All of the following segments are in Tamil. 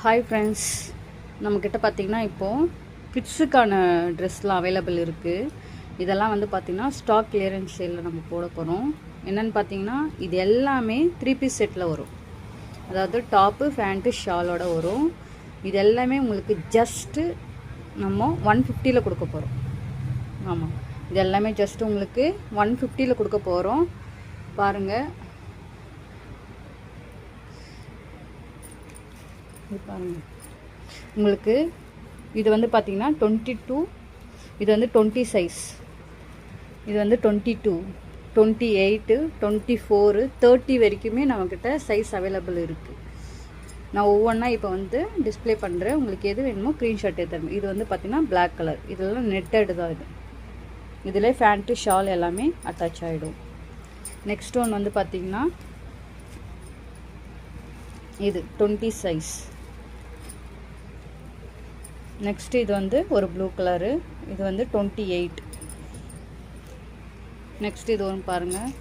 ஹாய் ஃப்ரெண்ட்ஸ், நம்மக்கிட்ட பார்த்திங்கன்னா இப்போது கிட்ஸுக்கான ட்ரெஸ்லாம் அவைலபிள் இருக்குது. இதெல்லாம் வந்து பார்த்திங்கன்னா ஸ்டாக் கிளியரன்ஸ் சேலில் நம்ம போட போகிறோம். என்னென்னு பார்த்தீங்கன்னா இது எல்லாமே 3 பீஸ் செட்டில் வரும். அதாவது டாப்பு, ஃபேண்ட்டு, ஷாலோட வரும். இது எல்லாமே உங்களுக்கு ஜஸ்ட்டு நம்ம 150ல் கொடுக்க போகிறோம். ஆமாம், இது எல்லாமே ஜஸ்ட்டு உங்களுக்கு 150ல் கொடுக்க போகிறோம். பாருங்கள், பாருங்கள், உங்களுக்கு இது வந்து பார்த்திங்கன்னா 22, இது வந்து 20 சைஸ், இது வந்து 22, 28, 24, 30 வரைக்குமே நம்மக்கிட்ட சைஸ் அவைலபிள் இருக்குது. நான் ஒவ்வொன்றா இப்போ வந்து டிஸ்பிளே பண்ணுறேன். உங்களுக்கு எது வேணுமோ ஸ்க்ரீன்ஷாட் எடுத்துருங்க. இது வந்து பார்த்திங்கன்னா பிளாக் கலர், இதெல்லாம் நெட்டட் தான். இதில் ஃபேண்ட்டு, ஷால் எல்லாமே அட்டாச் ஆகிடும். நெக்ஸ்ட் ஒன் வந்து பார்த்திங்கன்னா இது 20 சைஸ். நெக்ஸ்ட்டு இது வந்து ஒரு ப்ளூ கலரு, இது வந்து 28. நெக்ஸ்ட் இது ஒன்று பாருங்கள்,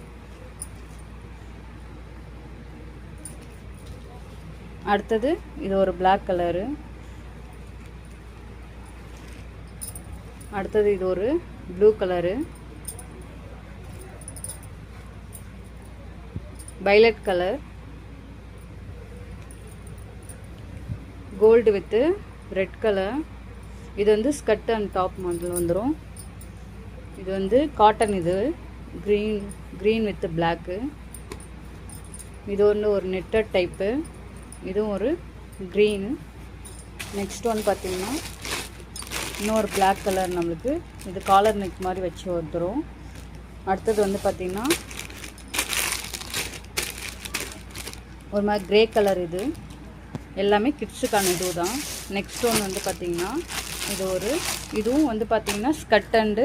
அடுத்தது இது ஒரு பிளாக் கலரு, அடுத்தது இது ஒரு blue colour, violet colour, gold with red colour. இது வந்து ஸ்கர்ட் அண்ட் டாப் மாடல் வந்துடும். இது வந்து காட்டன், இது க்ரீன் வித் பிளாக்கு. இது வந்து ஒரு நெட்டட் டைப்பு, இதுவும் ஒரு க்ரீனு. நெக்ஸ்ட் ஒன் பார்த்திங்கன்னா இன்னொரு பிளாக் கலர், நம்மளுக்கு இது காலர் நெக் மாதிரி வச்சு வந்துடும். அடுத்தது வந்து பார்த்திங்கன்னா ஒரு மாதிரி க்ரே கலர். இது எல்லாமே கிட்ஸுக்கான இது தான். நெக்ஸ்ட் ஒன்று வந்து பார்த்திங்கன்னா இதுவும் வந்து பார்த்திங்கன்னா ஸ்கர்ட் அண்டு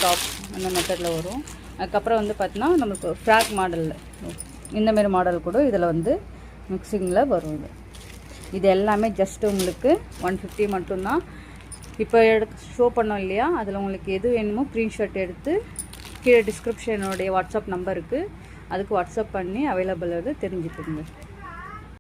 டாப் அந்த மெத்தடில் வரும். அதுக்கப்புறம் வந்து பார்த்திங்கன்னா நம்மளுக்கு ஃப்ராக் மாடலில் இந்தமாரி மாடல் கூட இதில் வந்து மிக்சிங்கில் வரும். இது எல்லாமே ஜஸ்ட்டு உங்களுக்கு 150 மட்டும்தான். இப்போ ஷோ பண்ணோம் இல்லையா, அதில் உங்களுக்கு எது வேணுமோ ஸ்க்ரீன்ஷாட் எடுத்து கீழே டிஸ்கிரிப்ஷனுடைய வாட்ஸ்அப் நம்பருக்கு அதுக்கு வாட்ஸ்அப் பண்ணி அவைலபிள் தெரிஞ்சுக்கோங்க.